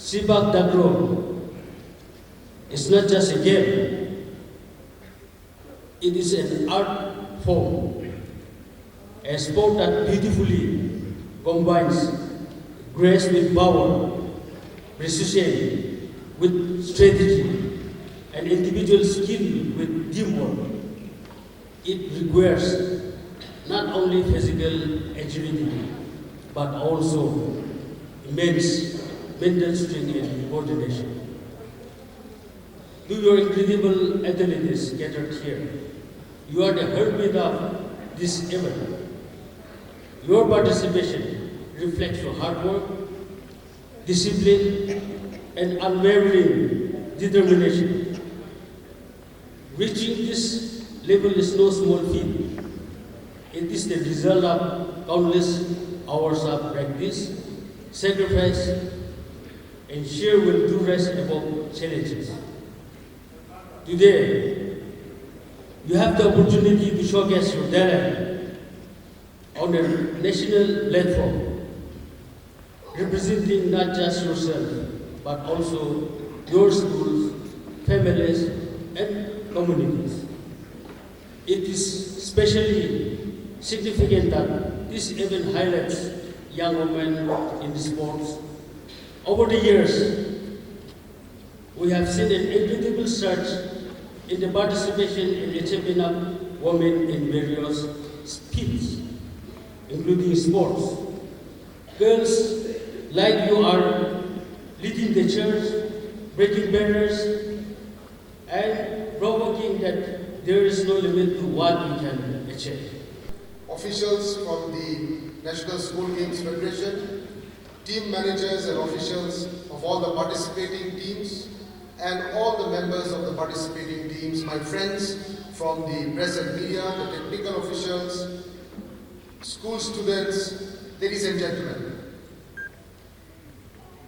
Sepak Takraw is not just a game, it is an art form, a sport that beautifully combines grace with power, precision with strategy, and individual skill with teamwork. It requires not only physical agility, but also immense mental strength and coordination. To your incredible athletes gathered here, you are the heartbeat of this event. Your participation reflects your hard work, discipline, and unwavering determination. Reaching this level is no small feat. It is the result of countless hours of practice, sacrifice, and sheer will to rise above challenges. Today, you have the opportunity to showcase your talent on a national platform, representing not just yourself, but also your schools, families, and communities. It is especially significant that this event highlights young women in sports. Over the years, we have seen an incredible surge in the participation and achievement of women in various fields, including sports. Girls like you are leading the church, breaking barriers, and provoking that there is no limit to what we can achieve. Officials from the National School Games Federation, team managers and officials of all the participating teams, and all the members of the participating teams, my friends from the press and media, the technical officials, school students, ladies and gentlemen.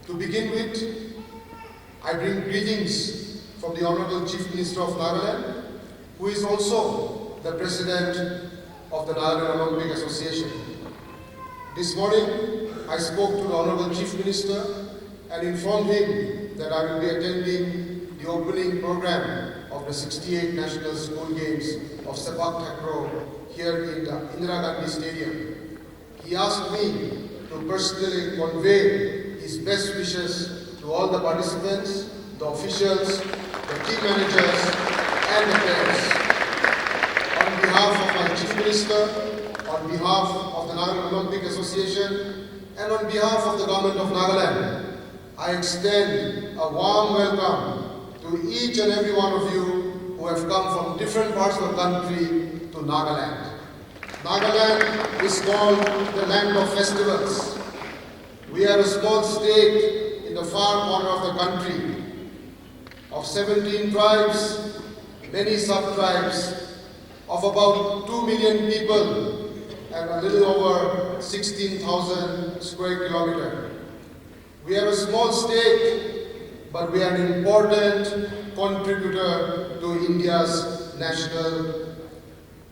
To begin with, I bring greetings from the Honorable Chief Minister of Nagaland, who is also the President of the Nagaland Olympic Association. This morning, I spoke to the Honorable Chief Minister and informed him that I will be attending the opening program of the 68 National School Games of Sepak Takraw here in the Indira Gandhi Stadium. He asked me to personally convey his best wishes to all the participants, the officials, the team managers, and the players. On behalf of my Chief Minister, on behalf of the Nagaland Olympic Association, and on behalf of the Government of Nagaland, I extend a warm welcome to each and every one of you who have come from different parts of the country to Nagaland. Nagaland is called the land of festivals. We are a small state in the far corner of the country, of 17 tribes, many sub-tribes, of about 2 million people, and a little over 16,000 square kilometers. We are a small state, but we are an important contributor to India's national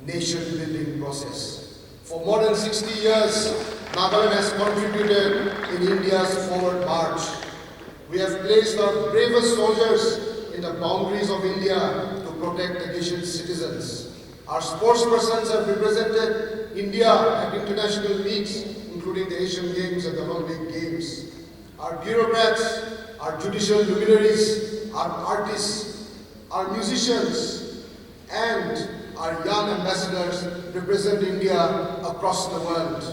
nation-building process. For more than 60 years, Nagaland has contributed in India's forward march. We have placed our bravest soldiers in the boundaries of India to protect the nation's citizens. Our sportspersons have represented India at international meets, including the Asian Games and the Olympic Games. Our bureaucrats, our judicial luminaries, our artists, our musicians, and our young ambassadors represent India across the world.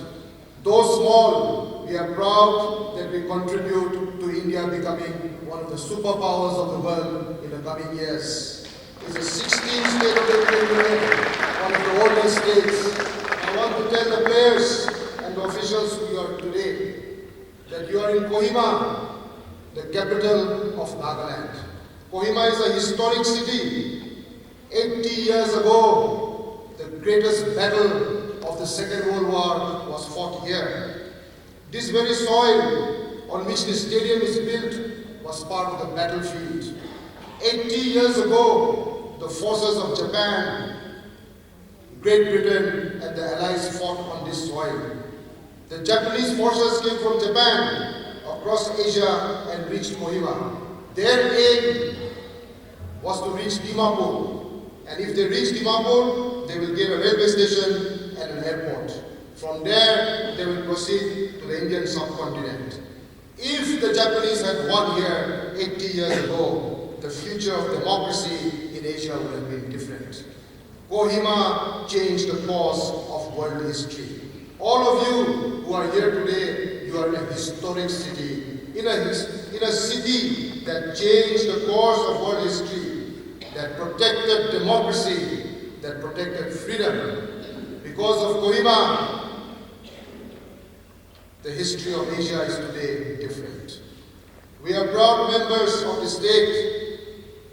Though small, we are proud that we contribute to India becoming one of the superpowers of the world in the coming years. It's a 16th state of the Union, one of the oldest states. I want to tell the players and the officials who are today that you are in Kohima, the capital of Nagaland. Kohima is a historic city. 80 years ago, the greatest battle of the Second World War was fought here. This very soil on which the stadium is built was part of the battlefield. 80 years ago, the forces of Japan, Great Britain, and the Allies fought on this soil. The Japanese forces came from Japan across Asia and reached Kohima. Their aim was to reach Dimapur, and if they reach Dimapur, they will get a railway station and an airport. From there, they will proceed to the Indian subcontinent. If the Japanese had won here 80 years ago, the future of democracy in Asia would have been different. Kohima changed the course of world history. All of you who are here today, you are in a historic city, in a city that changed the course of world history, that protected democracy, that protected freedom. Because of Kohima, the history of Asia is today different. We are proud members of the state.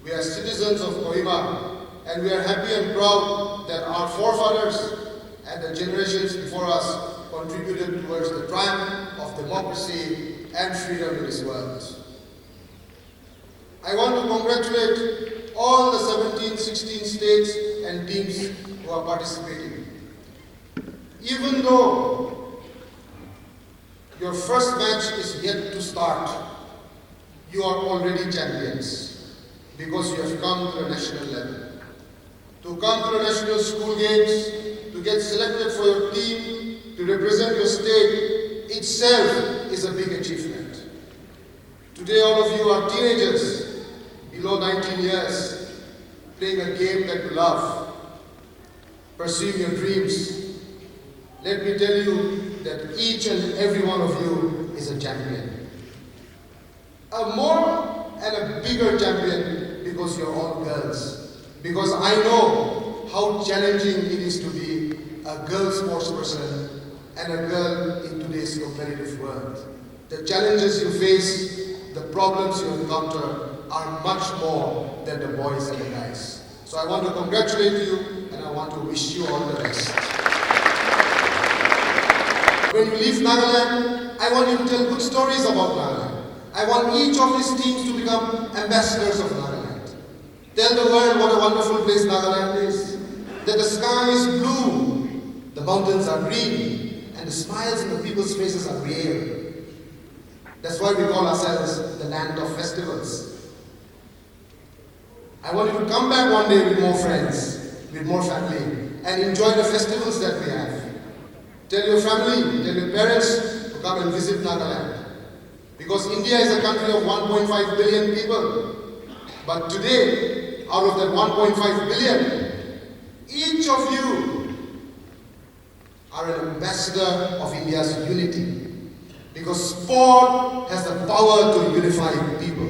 We are citizens of Kohima, and we are happy and proud that our forefathers and the generations before us contributed towards the triumph of democracy and freedom in this world. I want to congratulate all the 17, 16 states and teams who are participating. Even though your first match is yet to start, you are already champions because you have come to the national level. To come to the national school games, to get selected for your team, to represent your state itself is a big achievement. Today all of you are teenagers, below 19 years, playing a game that you love, pursuing your dreams. Let me tell you that each and every one of you is a champion. A more and a bigger champion because you're all girls. Because I know how challenging it is to be a girl sports person and a girl in today's competitive world. The challenges you face, the problems you encounter are much more than the boys and the guys. So I want to congratulate you and I want to wish you all the best. When you leave Nagaland, I want you to tell good stories about Nagaland. I want each of these teams to become ambassadors of Nagaland. Tell the world what a wonderful place Nagaland is. That the sky is blue, the mountains are green, and the smiles in the people's faces are real. That's why we call ourselves the land of festivals. I want you to come back one day with more friends, with more family, and enjoy the festivals that we have. Tell your family, tell your parents to come and visit Nagaland. Because India is a country of 1.5 billion people. But today, out of that 1.5 billion, each of you are an ambassador of India's unity. Because sport has the power to unify people.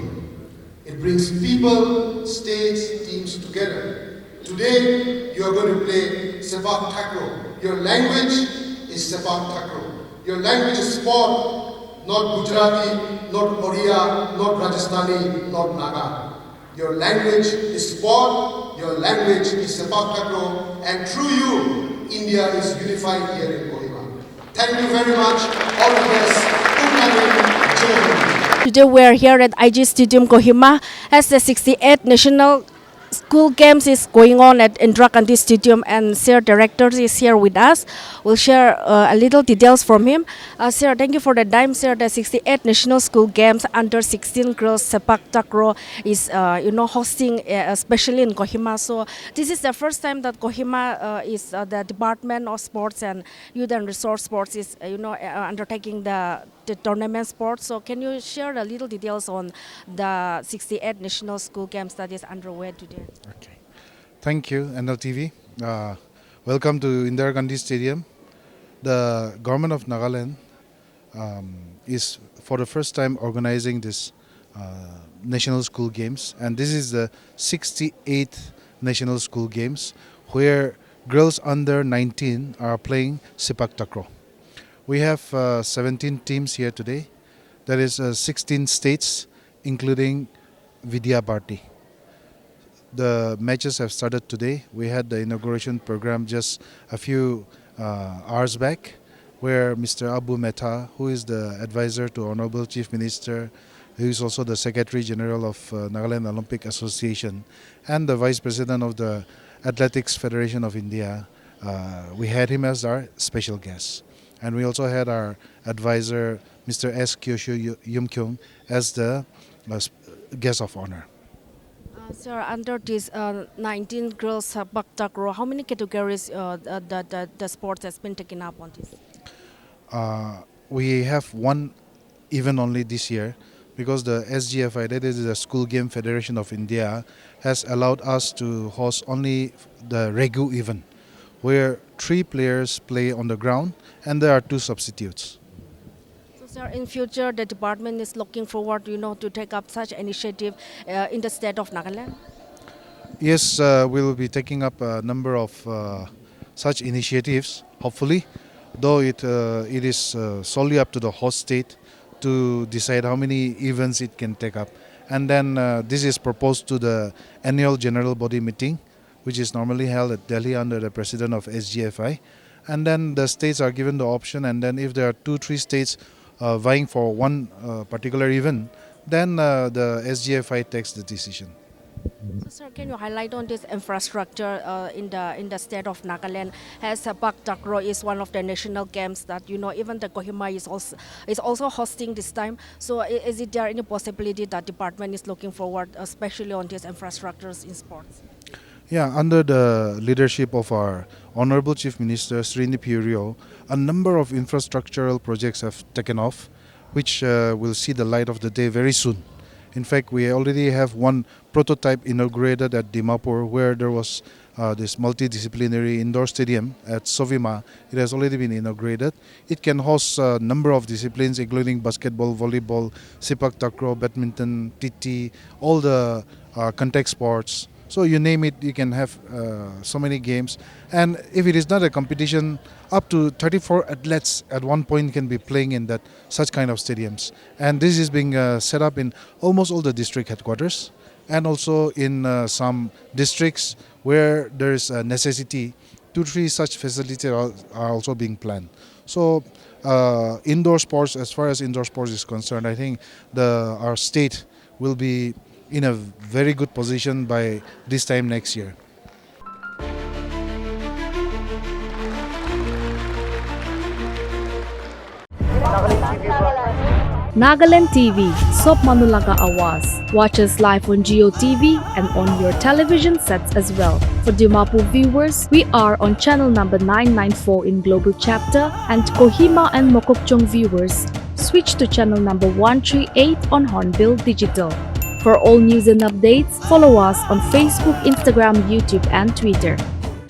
It brings people, states, teams together. Today, you are going to play Sepak Takraw. Your language is Sepak Takraw. Your language is sport, not Gujarati, not Oriya, not Rajasthani, not Naga. Your language is sport, your language is Sepak Takraw, and through you, India is unified here in Kohima. Thank you very much. All the best. Good morning. Jai Hind. Today we are here at IG Stadium Kohima as the 68th National School Games is going on at Indira Gandhi Stadium, and Sir Director is here with us. We'll share a little details from him. Sir, thank you for the time, sir. The 68th National School Games under 16 girls Sepak Takraw is hosting especially in Kohima. So this is the first time that Kohima is the Department of Sports and Youth and Resource Sports is undertaking the tournament sports. So can you share a little details on the 68th National School Games that is underway today? Okay. Thank you, NLTV. Welcome to Indira Gandhi Stadium. The government of Nagaland is for the first time organizing this National School Games, and this is the 68th National School Games where girls under 19 are playing Sepak Takraw. We have 17 teams here today. There is 16 states, including Vidya Bharti. The matches have started today. We had the inauguration program just a few hours back, where Mr. Abu Metha, who is the advisor to Honorable Chief Minister, who is also the Secretary General of Nagaland Olympic Association, and the Vice President of the Athletics Federation of India, we had him as our special guest. And we also had our advisor, Mr. S. Keoshu Yimkhiung as the guest of honor. Sir, under this 19 girls Sepak Takraw, how many categories the sports has been taken up on this? We have one event only this year because the SGFI, that is the School Game Federation of India, has allowed us to host only the Regu event, where 3 players play on the ground and there are 2 substitutes. So, sir, in future, the department is looking forward, to take up such initiative in the state of Nagaland. Yes, we will be taking up a number of such initiatives, hopefully, though it is solely up to the host state to decide how many events it can take up. And then this is proposed to the annual general body meeting, which is normally held at Delhi under the president of SGFI. And then the states are given the option, and then if there are 2-3 states vying for one particular event, then the SGFI takes the decision. So, sir, can you highlight on this infrastructure in the state of Nagaland? As Sepak Takraw is one of the national games that even the Kohima is also hosting this time. So, is it there any possibility that department is looking forward, especially on these infrastructures in sports? Yeah, under the leadership of our Honorable Chief Minister Srini Purio, a number of infrastructural projects have taken off, which will see the light of the day very soon. In fact, we already have one prototype inaugurated at Dimapur, where there was this multidisciplinary indoor stadium at Sovima. It has already been inaugurated. It can host a number of disciplines, including basketball, volleyball, Sepak Takraw, badminton, TT, all the contact sports. So you name it, you can have so many games. And if it is not a competition, up to 34 athletes at one point can be playing in such kind of stadiums. And this is being set up in almost all the district headquarters, and also in some districts where there is a necessity. 2-3 such facilities are also being planned. So indoor sports, as far as indoor sports is concerned, I think our state will be in a very good position by this time next year. Nagaland TV, Sob Manulaga Awas. Watch us live on Geo TV and on your television sets as well. For Dimapur viewers, we are on channel number 994 in Global Chapter, and Kohima and Mokokchung viewers, switch to channel number 138 on Hornbill Digital. For all news and updates, follow us on Facebook, Instagram, YouTube, and Twitter.